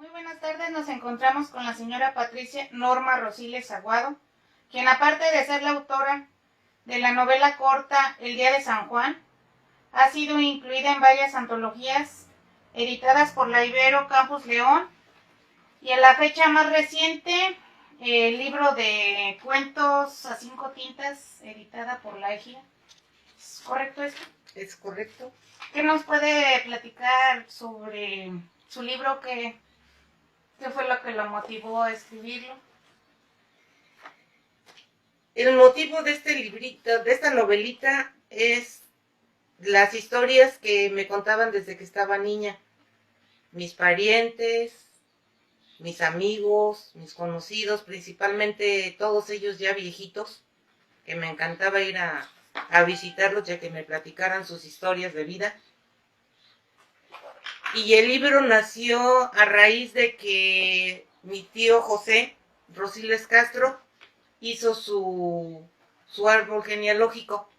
Muy buenas tardes, nos encontramos con la señora Patricia Norma Rosiles Aguado, quien aparte de ser la autora de la novela corta El Día de San Juan, ha sido incluida en varias antologías editadas por la Ibero Campus León y en la fecha más reciente el libro de cuentos a 5 tintas editada por la Ejida. ¿Es correcto esto? Es correcto. ¿Qué nos puede platicar sobre su libro? ¿Qué fue lo que lo motivó a escribirlo? El motivo de este librito, de esta novelita, es las historias que me contaban desde que estaba niña. Mis parientes, mis amigos, mis conocidos, principalmente todos ellos ya viejitos, que me encantaba ir a visitarlos ya que me platicaran sus historias de vida. Y el libro nació a raíz de que mi tío José Rosiles Castro hizo su árbol genealógico.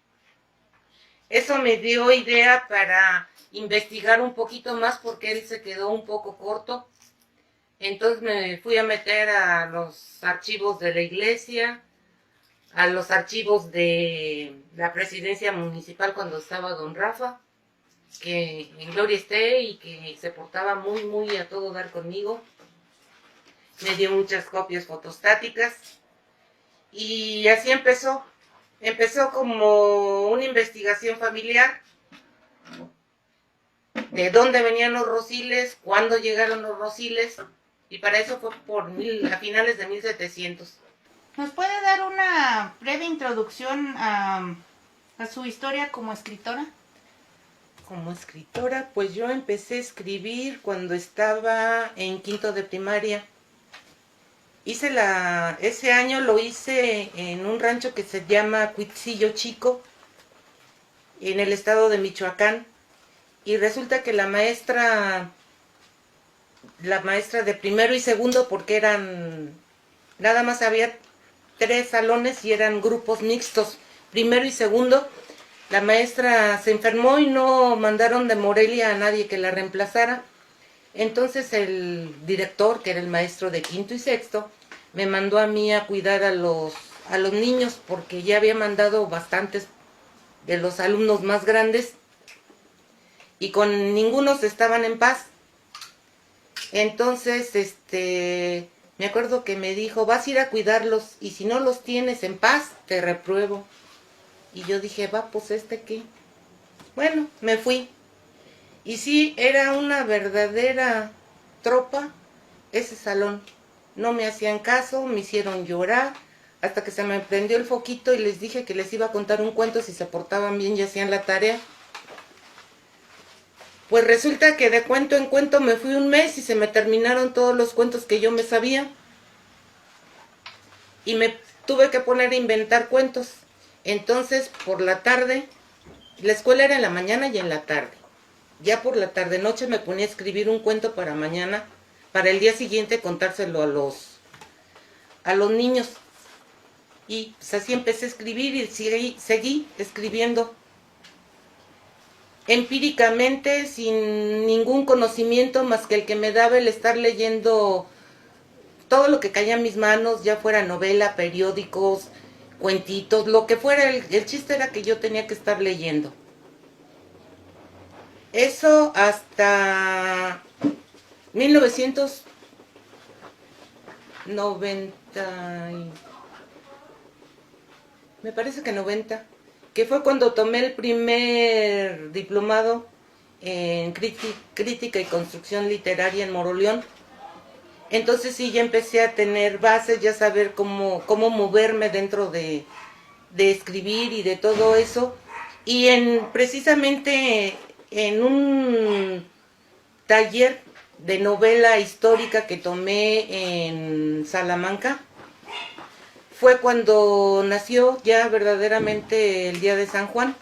Eso me dio idea para investigar un poquito más porque él se quedó un poco corto. Entonces me fui a meter a los archivos de la iglesia, a los archivos de la presidencia municipal cuando estaba don Rafa, que en gloria esté y que se portaba muy a todo dar conmigo. Me dio muchas copias fotostáticas y así empezó. Empezó como una investigación familiar de dónde venían los Rosiles, cuándo llegaron los Rosiles, y para eso fue a finales de 1700. ¿Nos puede dar una breve introducción a su historia como escritora? Como escritora, pues yo empecé a escribir cuando estaba en quinto de primaria. Ese año lo hice en un rancho que se llama Cuitzillo Chico, en el estado de Michoacán. Y resulta que la maestra de primero y segundo, porque nada más había 3 salones y eran grupos mixtos, primero y segundo, la maestra se enfermó y no mandaron de Morelia a nadie que la reemplazara. Entonces el director, que era el maestro de quinto y sexto, me mandó a mí a cuidar a los niños porque ya había mandado bastantes de los alumnos más grandes y con ningunos estaban en paz. Entonces, me acuerdo que me dijo, vas a ir a cuidarlos y si no los tienes en paz, te repruebo. Y yo dije, va, pues ¿qué? Bueno, me fui. Y sí, era una verdadera tropa ese salón. No me hacían caso, me hicieron llorar, hasta que se me prendió el foquito y les dije que les iba a contar un cuento si se portaban bien y hacían la tarea. Pues resulta que de cuento en cuento me fui un mes y se me terminaron todos los cuentos que yo me sabía. Y me tuve que poner a inventar cuentos. Entonces, por la tarde, la escuela era en la mañana y en la tarde. Ya por la tarde noche me ponía a escribir un cuento para mañana, para el día siguiente contárselo a los niños. Y pues así empecé a escribir y seguí escribiendo. Empíricamente, sin ningún conocimiento más que el que me daba el estar leyendo todo lo que caía en mis manos, ya fuera novela, periódicos, cuentitos, lo que fuera, el chiste era que yo tenía que estar leyendo. Eso hasta 1990, me parece que 90, que fue cuando tomé el primer diplomado en crítica y construcción literaria en Moroleón. Entonces sí, ya empecé a tener bases, ya saber cómo moverme dentro de escribir y de todo eso. Y precisamente en un taller de novela histórica que tomé en Salamanca, fue cuando nació ya verdaderamente el Día de San Juan,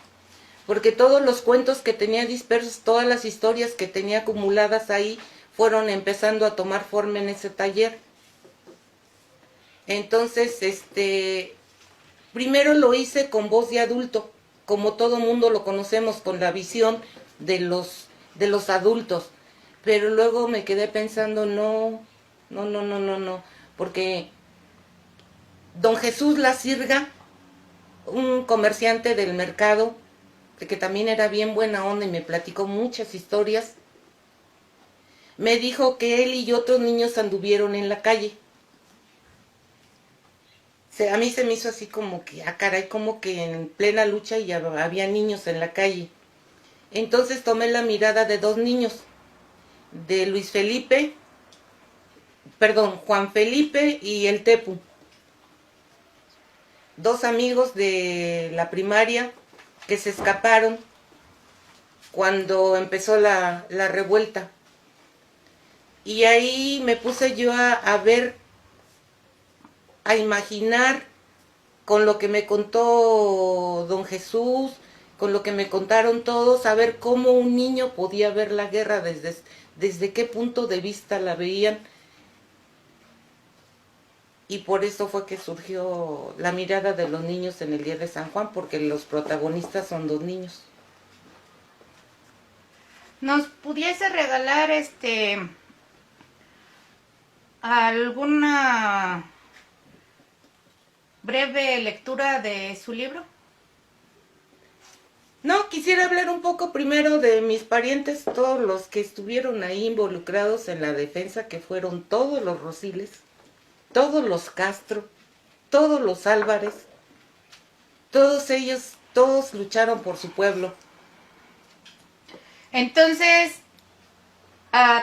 porque todos los cuentos que tenía dispersos, todas las historias que tenía acumuladas ahí, fueron empezando a tomar forma en ese taller. Entonces, primero lo hice con voz de adulto, como todo mundo lo conocemos, con la visión de los adultos. Pero luego me quedé pensando, no, porque don Jesús La Sirga, un comerciante del mercado, que también era bien buena onda y me platicó muchas historias, me dijo que él y otros niños anduvieron en la calle. A mí se me hizo así como que, caray, como que en plena lucha y había niños en la calle. Entonces tomé la mirada de dos niños, de Juan Felipe y el Tepu, dos amigos de la primaria que se escaparon cuando empezó la revuelta. Y ahí me puse yo a ver, a imaginar con lo que me contó don Jesús, con lo que me contaron todos, a ver cómo un niño podía ver la guerra, desde qué punto de vista la veían. Y por eso fue que surgió la mirada de los niños en el Día de San Juan, porque los protagonistas son dos niños. ¿Nos pudiese regalar alguna breve lectura de su libro? No, quisiera hablar un poco primero de mis parientes, todos los que estuvieron ahí involucrados en la defensa, que fueron todos los Rosiles, todos los Castro, todos los Álvarez, todos ellos, todos lucharon por su pueblo. Entonces,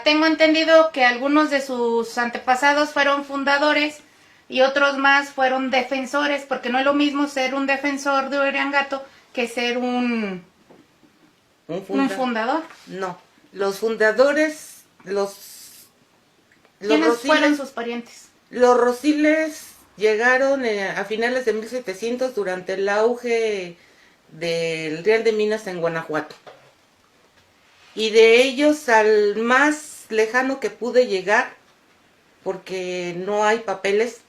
tengo entendido que algunos de sus antepasados fueron fundadores y otros más fueron defensores, porque no es lo mismo ser un defensor de Uriangato que ser un fundador. No, los fundadores, ¿Quiénes Rosiles, fueron sus parientes? Los Rosiles llegaron a finales de 1700 durante el auge del Real de Minas en Guanajuato. Y de ellos al más lejano que pude llegar, porque no hay papeles,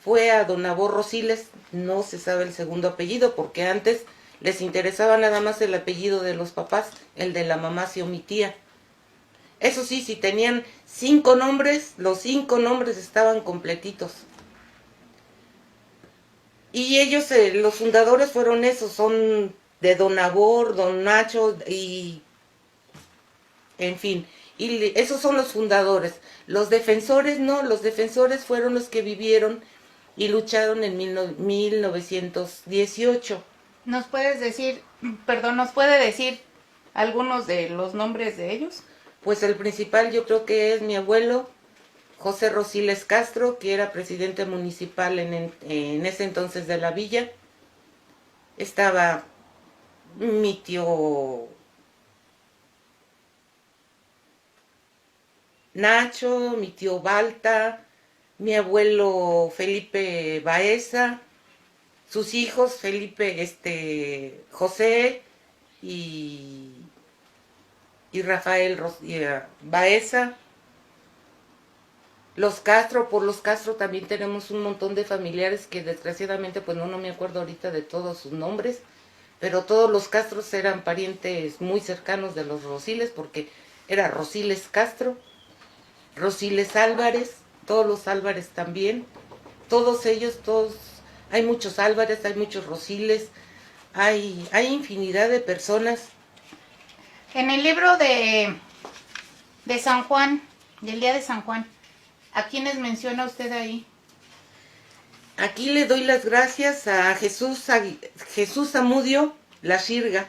fue a don Nabor Rosiles. No se sabe el segundo apellido, porque antes les interesaba nada más el apellido de los papás, el de la mamá se omitía. Eso sí, si tenían 5 nombres, los 5 nombres estaban completitos. Y ellos, los fundadores fueron esos, son de don Nabor, don Nacho y... en fin, y esos son los fundadores. Los defensores no, los defensores fueron los que vivieron y lucharon en 1918. ¿Nos puede decir algunos de los nombres de ellos? Pues el principal yo creo que es mi abuelo, José Rosiles Castro, que era presidente municipal en ese entonces de la villa. Estaba mi tío Nacho, mi tío Balta, mi abuelo Felipe Baeza, sus hijos Felipe, José y Rafael Baeza. Los Castro, por los Castro también tenemos un montón de familiares que desgraciadamente pues no me acuerdo ahorita de todos sus nombres, pero todos los Castros eran parientes muy cercanos de los Rosiles, porque era Rosiles Castro, Rosiles Álvarez, todos los Álvarez también, todos ellos, hay muchos Álvarez, hay muchos Rosiles, hay infinidad de personas. En el libro de San Juan, del Día de San Juan, ¿a quiénes menciona usted ahí? Aquí le doy las gracias a Jesús Zamudio La Sirga,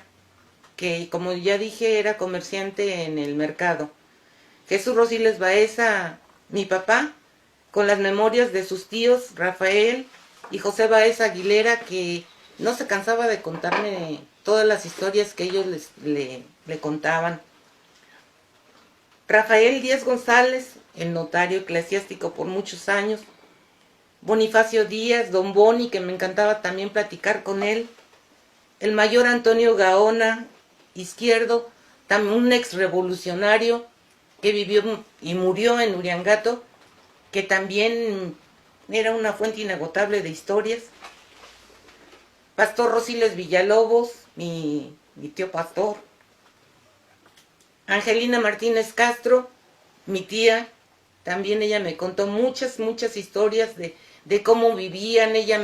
que como ya dije era comerciante en el mercado. Jesús Rosiles Baeza, mi papá, con las memorias de sus tíos Rafael y José Baeza Aguilera, que no se cansaba de contarme todas las historias que ellos le contaban. Rafael Díaz González, el notario eclesiástico por muchos años. Bonifacio Díaz, don Boni, que me encantaba también platicar con él. El mayor Antonio Gaona Izquierdo, también un ex revolucionario que vivió y murió en Uriangato, que también era una fuente inagotable de historias. Pastor Rosiles Villalobos, mi tío pastor. Angelina Martínez Castro, Mi tía, también ella me contó muchas historias de cómo vivían. Ella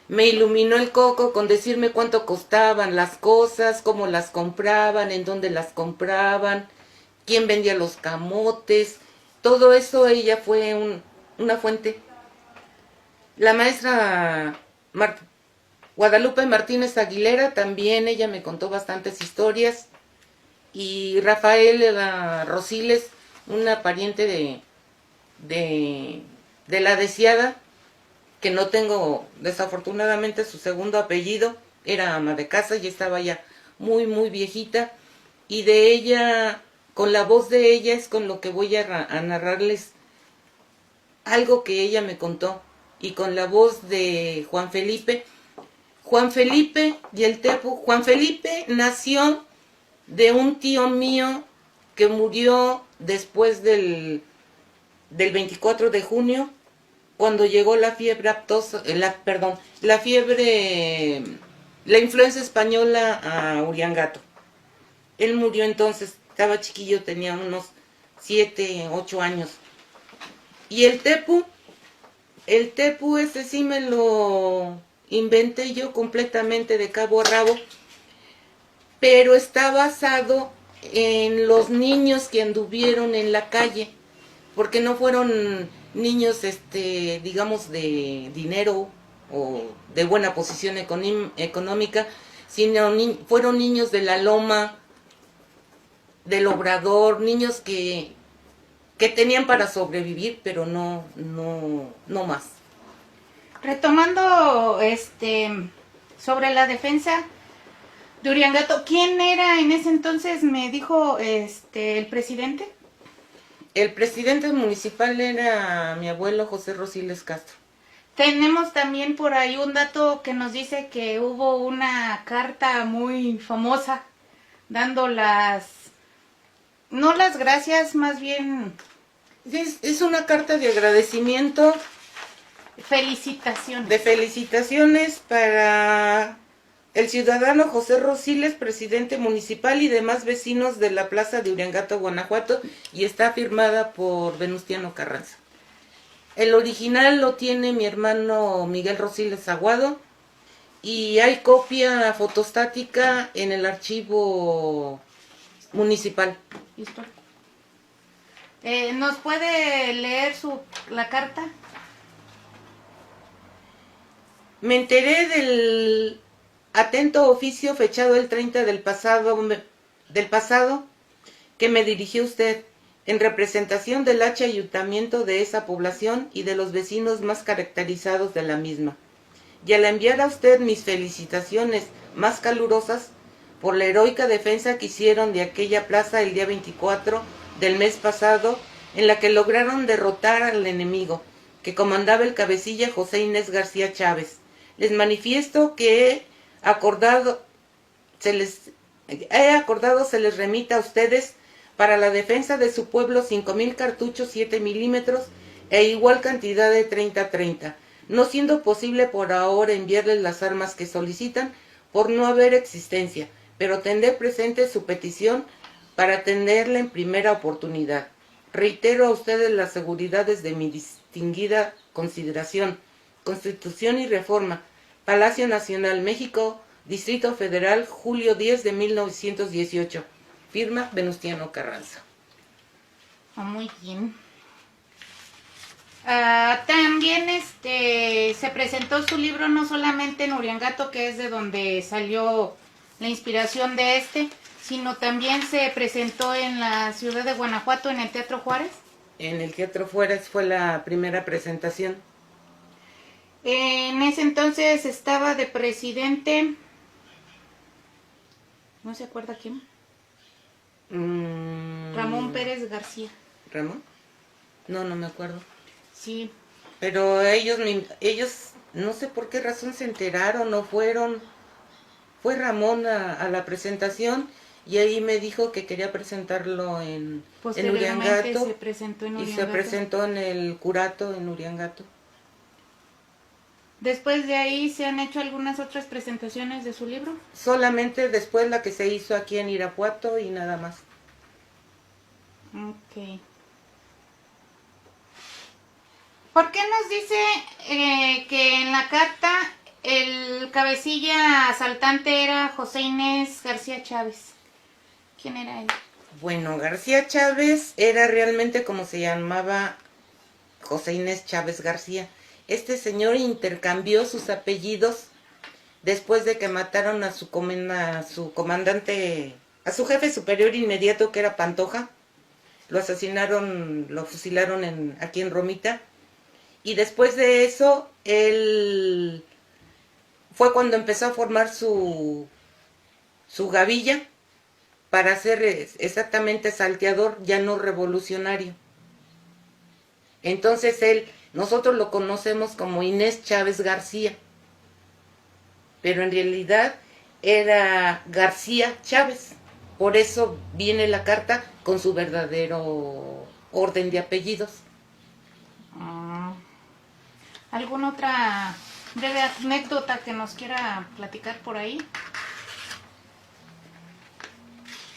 me iluminó el coco con decirme cuánto costaban las cosas, cómo las compraban, en dónde las compraban, quién vendía los camotes. Todo eso ella fue una fuente. La maestra Guadalupe Martínez Aguilera también, ella me contó bastantes historias. Y Rafael Rosiles, una pariente de la deseada, que no tengo desafortunadamente su segundo apellido, era ama de casa y estaba ya muy viejita. Y de ella, con la voz de ella es con lo que voy a narrarles algo que ella me contó. Y con la voz de Juan Felipe. Juan Felipe y el Tepu. Juan Felipe nació de un tío mío que murió después del 24 de junio, cuando llegó la fiebre aptosa, la influenza española a Uriangato. Él murió entonces, estaba chiquillo, tenía unos 7, 8 años. Y el Tepu ese sí me lo inventé yo completamente de cabo a rabo, pero está basado en los niños que anduvieron en la calle, porque no fueron niños, digamos, de dinero o de buena posición económica, sino fueron niños de la loma, del obrador, niños que tenían para sobrevivir, pero no más. Retomando sobre la defensa de Uriangato, ¿quién era en ese entonces? Me dijo el presidente. El presidente municipal era mi abuelo José Rosiles Castro. Tenemos también por ahí un dato que nos dice que hubo una carta muy famosa dando no las gracias, más bien... Es una carta de agradecimiento. Felicitaciones. De felicitaciones para el ciudadano José Rosiles, presidente municipal, y demás vecinos de la plaza de Uriangato, Guanajuato, y está firmada por Venustiano Carranza. El original lo tiene mi hermano Miguel Rosiles Aguado, y hay copia fotostática en el archivo municipal. ¿Listo? ¿Nos puede leer la carta? Me enteré del atento oficio fechado el 30 del pasado que me dirigió usted en representación del ayuntamiento de esa población y de los vecinos más caracterizados de la misma. Y al enviar a usted mis felicitaciones más calurosas por la heroica defensa que hicieron de aquella plaza el día 24 del mes pasado, en la que lograron derrotar al enemigo, que comandaba el cabecilla José Inés García Chávez. Les manifiesto que se les remita a ustedes para la defensa de su pueblo 5,000 cartuchos 7 milímetros e igual cantidad de 30-30, no siendo posible por ahora enviarles las armas que solicitan por no haber existencia, pero tendré presente su petición para atenderla en primera oportunidad. Reitero a ustedes las seguridades de mi distinguida consideración. Constitución y Reforma, Palacio Nacional, México, Distrito Federal, julio 10 de 1918. Firma Venustiano Carranza. Muy bien. También se presentó su libro no solamente en Uriangato, que es de donde salió la inspiración de sino también se presentó en la ciudad de Guanajuato, en el Teatro Juárez. En el Teatro Juárez fue la primera presentación. En ese entonces estaba de presidente, ¿no se acuerda quién? Ramón Pérez García. ¿Ramón? No me acuerdo. Sí. Pero ellos no sé por qué razón se enteraron, no fueron. Fue Ramón a la presentación y ahí me dijo que quería presentarlo en Uriangato. Se presentó en Uriangato. Y se presentó en el Curato en Uriangato. Después de ahí, ¿se han hecho algunas otras presentaciones de su libro? Solamente después la que se hizo aquí en Irapuato y nada más. Ok. ¿Por qué nos dice que en la carta el cabecilla asaltante era José Inés García Chávez? ¿Quién era él? Bueno, García Chávez era realmente como se llamaba José Inés Chávez García. Este señor intercambió sus apellidos después de que mataron a su comandante, a su jefe superior inmediato, que era Pantoja. Lo asesinaron, lo fusilaron aquí en Romita. Y después de eso, él fue cuando empezó a formar su gavilla para ser exactamente salteador, ya no revolucionario. Entonces nosotros lo conocemos como Inés Chávez García, pero en realidad era García Chávez. Por eso viene la carta con su verdadero orden de apellidos. ¿Alguna otra breve anécdota que nos quiera platicar por ahí?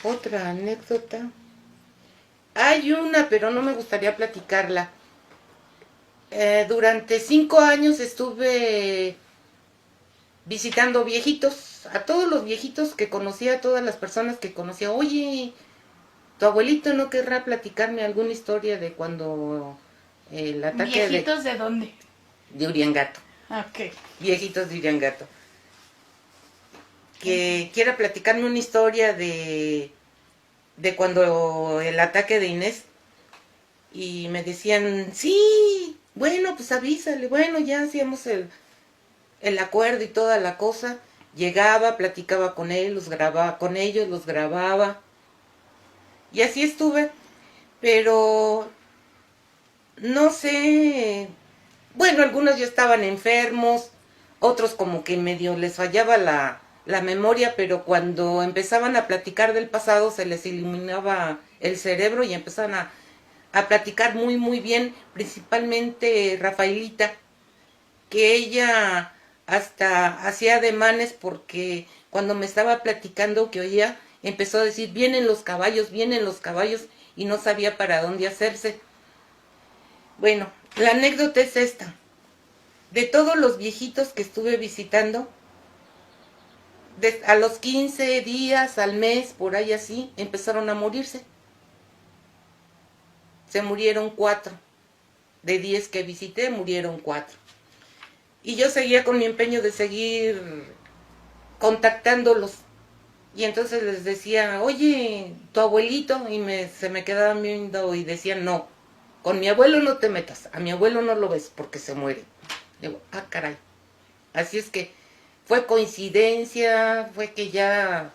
Otra anécdota. Hay una, pero no me gustaría platicarla. Durante 5 años estuve visitando viejitos, a todos los viejitos que conocía, a todas las personas que conocía. Oye, tu abuelito no querrá platicarme alguna historia de cuando el ataque ¿Viejitos de dónde? de Uriangato. Ok. Viejitos de Uriangato. Que quiera platicarme una historia de cuando el ataque de Inés. Y me decían, sí, bueno, pues avísale. Bueno, ya hacíamos el acuerdo y toda la cosa. Llegaba, platicaba con él, los grababa con ellos, los grababa. Y así estuve. Pero no sé. Bueno, algunos ya estaban enfermos, otros como que medio les fallaba la memoria, pero cuando empezaban a platicar del pasado se les iluminaba el cerebro y empezaban a platicar muy muy bien, principalmente Rafaelita, que ella hasta hacía ademanes porque cuando me estaba platicando que oía, empezó a decir, vienen los caballos, y no sabía para dónde hacerse. Bueno, la anécdota es esta. De todos los viejitos que estuve visitando, a los 15 días, al mes, por ahí así, empezaron a morirse. Se murieron 4. De 10 que visité, murieron 4. Y yo seguía con mi empeño de seguir contactándolos. Y entonces les decía, oye, tu abuelito, y se me quedaban viendo y decían, no, con mi abuelo no te metas, a mi abuelo no lo ves porque se muere. Digo, ah, caray. Así es que fue coincidencia, fue que ya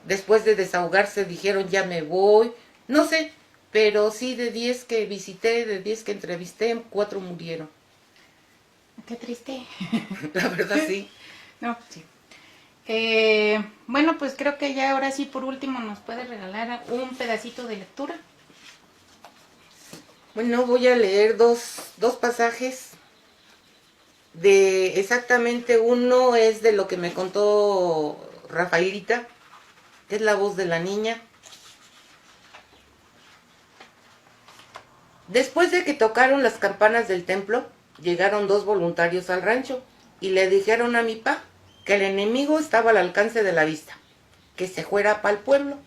después de desahogarse dijeron ya me voy, no sé, pero sí de 10 que visité, de 10 que entrevisté, 4 murieron. Qué triste. La verdad sí. No, sí. Bueno, pues creo que ya ahora sí por último nos puede regalar un pedacito de lectura. Bueno, voy a leer dos pasajes. De exactamente uno es de lo que me contó Rafaelita, que es la voz de la niña. Después de que tocaron las campanas del templo, llegaron 2 voluntarios al rancho y le dijeron a mi pa que el enemigo estaba al alcance de la vista, que se fuera para el pueblo,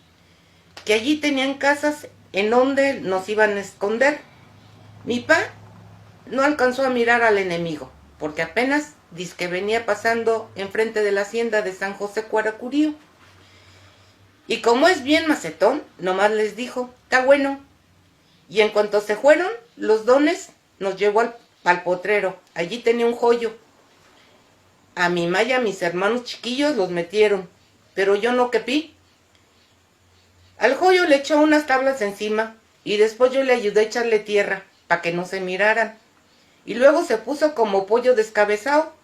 que allí tenían casas en donde nos iban a esconder. Mi pa no alcanzó a mirar al enemigo, porque apenas dizque venía pasando enfrente de la hacienda de San José Cuaracurío. Y como es bien macetón, nomás les dijo, está bueno. Y en cuanto se fueron, los dones nos llevó al potrero. Allí tenía un joyo. A mi ma y a mis hermanos chiquillos los metieron, pero yo no quepí. Al joyo le echó unas tablas encima y después yo le ayudé a echarle tierra para que no se miraran. Y luego se puso como pollo descabezado,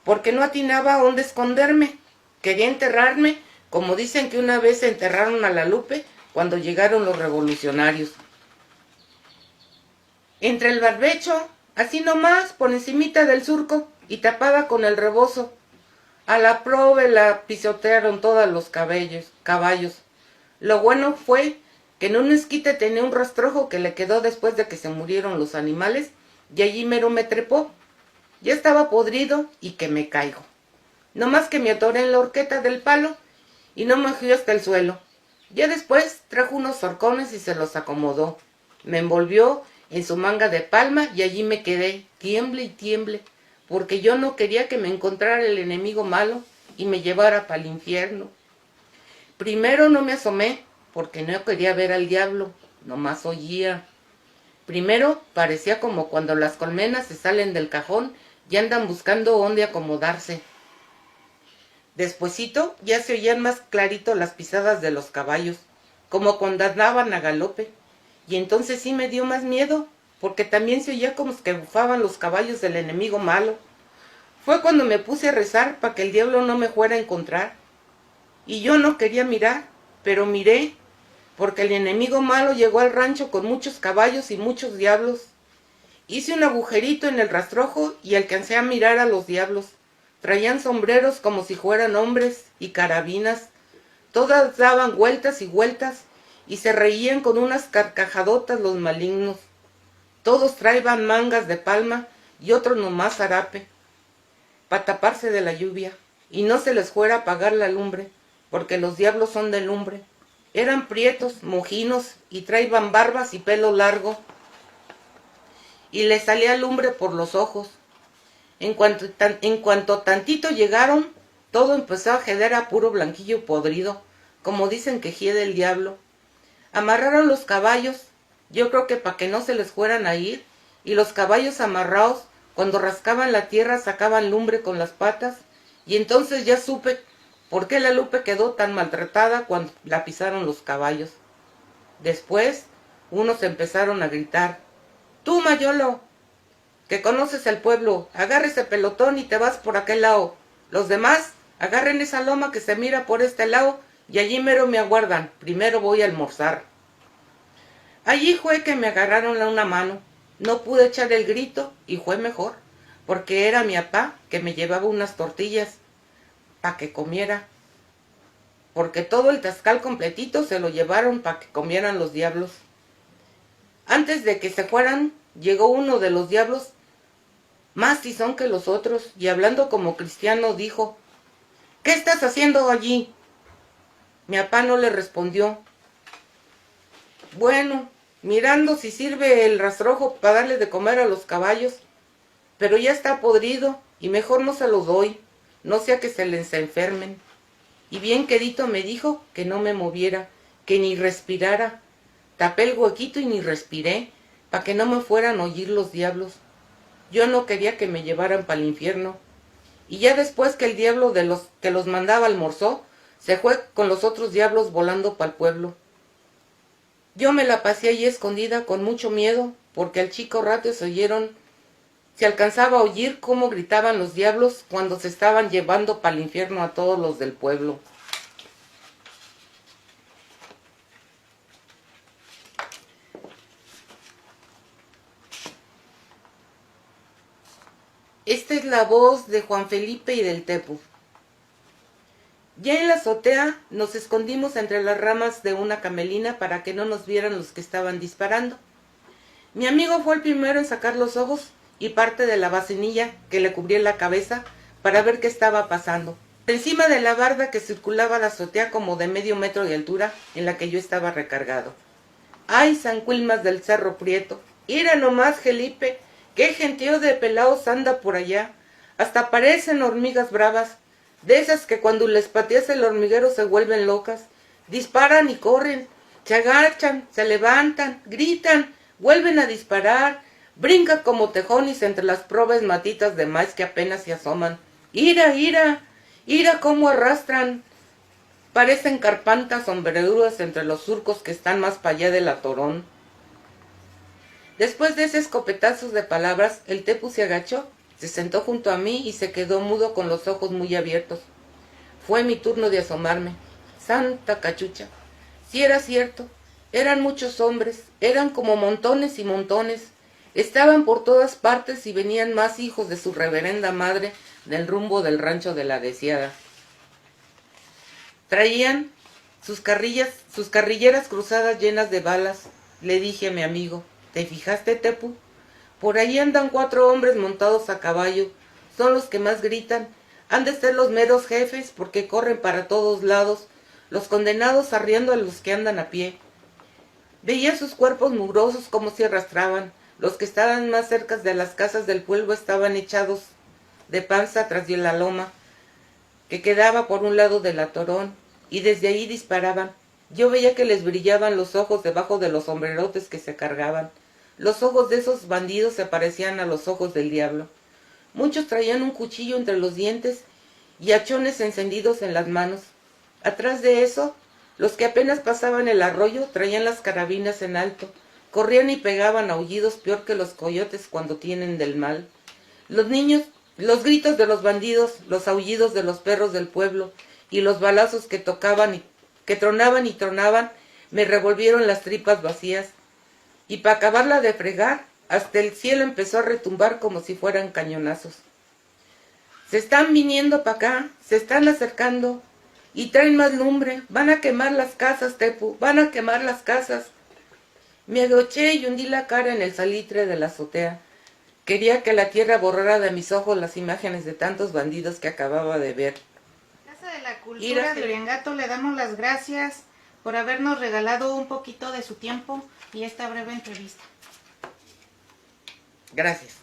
porque no atinaba a dónde esconderme. Quería enterrarme, como dicen que una vez enterraron a la Lupe cuando llegaron los revolucionarios. Entre el barbecho, así nomás, por encimita del surco y tapada con el rebozo. A la prove la pisotearon todos los caballos. Lo bueno fue que en un esquite tenía un rastrojo que le quedó después de que se murieron los animales y allí mero me trepó. Ya estaba podrido y que me caigo. No más que me atoré en la horqueta del palo y no me fui hasta el suelo. Ya después trajo unos zorcones y se los acomodó. Me envolvió en su manga de palma y allí me quedé, tiemble y tiemble, porque yo no quería que me encontrara el enemigo malo y me llevara para el infierno. Primero no me asomé, porque no quería ver al diablo, nomás oía. Primero parecía como cuando las colmenas se salen del cajón y andan buscando dónde acomodarse. Despuesito ya se oían más clarito las pisadas de los caballos, como cuando andaban a galope, y entonces sí me dio más miedo, porque también se oía como que bufaban los caballos del enemigo malo. Fue cuando me puse a rezar para que el diablo no me fuera a encontrar. Y yo no quería mirar, pero miré, porque el enemigo malo llegó al rancho con muchos caballos y muchos diablos. Hice un agujerito en el rastrojo y alcancé a mirar a los diablos. Traían sombreros como si fueran hombres y carabinas. Todas daban vueltas y vueltas y se reían con unas carcajadotas los malignos. Todos traían mangas de palma y otros nomás zarape, para taparse de la lluvia, y no se les fuera a apagar la lumbre, porque los diablos son de lumbre. Eran prietos, mojinos, y traían barbas y pelo largo, y les salía lumbre por los ojos. En cuanto tantito llegaron, todo empezó a jeder a puro blanquillo podrido, como dicen que hiede el diablo. Amarraron los caballos, yo creo que para que no se les fueran a ir, y los caballos amarrados, cuando rascaban la tierra sacaban lumbre con las patas, y entonces ya supe por qué la Lupe quedó tan maltratada cuando la pisaron los caballos. Después, unos empezaron a gritar: «Tú, Mayolo, que conoces el pueblo, agarra ese pelotón y te vas por aquel lado. Los demás, agarren esa loma que se mira por este lado y allí mero me aguardan. Primero voy a almorzar». Allí fue que me agarraron una mano. No pude echar el grito y fue mejor, porque era mi apá que me llevaba unas tortillas para que comiera, porque todo el tascal completito se lo llevaron para que comieran los diablos. Antes de que se fueran, llegó uno de los diablos más tizón que los otros, y hablando como cristiano dijo: «¿Qué estás haciendo allí?». Mi apá no le respondió. «Bueno, mirando si sirve el rastrojo para darle de comer a los caballos, pero ya está podrido y mejor no se los doy, no sea que se les enfermen». Y bien quedito me dijo que no me moviera, que ni respirara. Tapé el huequito y ni respiré, para que no me fueran a oír los diablos. Yo no quería que me llevaran para el infierno. Y ya después que el diablo de los que los mandaba almorzó, se fue con los otros diablos volando para el pueblo. Yo me la pasé allí escondida con mucho miedo, porque al chico rato se alcanzaba a oír cómo gritaban los diablos cuando se estaban llevando para el infierno a todos los del pueblo. Esta es la voz de Juan Felipe y del Tepu. Ya en la azotea nos escondimos entre las ramas de una camelina para que no nos vieran los que estaban disparando. Mi amigo fue el primero en sacar los ojos y parte de la vacinilla que le cubría la cabeza para ver qué estaba pasando. Encima de la barda que circulaba la azotea como de medio metro de altura en la que yo estaba recargado. ¡Ay, San Quilmas del Cerro Prieto! ¡Ira nomás, Felipe! ¡Qué gentío de pelaos anda por allá! Hasta parecen hormigas bravas, de esas que cuando les pateas el hormiguero se vuelven locas. Disparan y corren, se agachan, se levantan, gritan, vuelven a disparar, brincan como tejones entre las probes matitas de maíz que apenas se asoman. ¡Ira, ira! ¡Ira cómo arrastran! Parecen carpantas sombrerudas entre los surcos que están más para allá del atorón. Después de ese escopetazo de palabras, el Tepu se agachó, se sentó junto a mí y se quedó mudo con los ojos muy abiertos. Fue mi turno de asomarme. ¡Santa cachucha! Si era cierto, eran muchos hombres, eran como montones y montones. Estaban por todas partes y venían más hijos de su reverenda madre del rumbo del rancho de la Deseada. Traían sus carrilleras cruzadas llenas de balas. Le dije a mi amigo: «¿Te fijaste, Tepu? Por ahí andan 4 hombres montados a caballo, son los que más gritan, han de ser los meros jefes porque corren para todos lados, los condenados arriando a los que andan a pie. Veía sus cuerpos mugrosos como se arrastraban, los que estaban más cerca de las casas del pueblo estaban echados de panza tras de la loma, que quedaba por un lado del atorón, y desde ahí disparaban. Yo veía que les brillaban los ojos debajo de los sombrerotes que se cargaban. Los ojos de esos bandidos se parecían a los ojos del diablo. Muchos traían un cuchillo entre los dientes y hachones encendidos en las manos. Atrás de eso, los que apenas pasaban el arroyo traían las carabinas en alto, corrían y pegaban aullidos peor que los coyotes cuando tienen del mal. Los niños, los gritos de los bandidos, los aullidos de los perros del pueblo y los balazos que tronaban y tronaban, me revolvieron las tripas vacías. Y para acabarla de fregar, hasta el cielo empezó a retumbar como si fueran cañonazos. Se están viniendo para acá, se están acercando y traen más lumbre. Van a quemar las casas, Tepu, van a quemar las casas. Me agaché y hundí la cara en el salitre de la azotea. Quería que la tierra borrara de mis ojos las imágenes de tantos bandidos que acababa de ver. Casa de la Cultura de Uriangato, le damos las gracias por habernos regalado un poquito de su tiempo y esta breve entrevista. Gracias.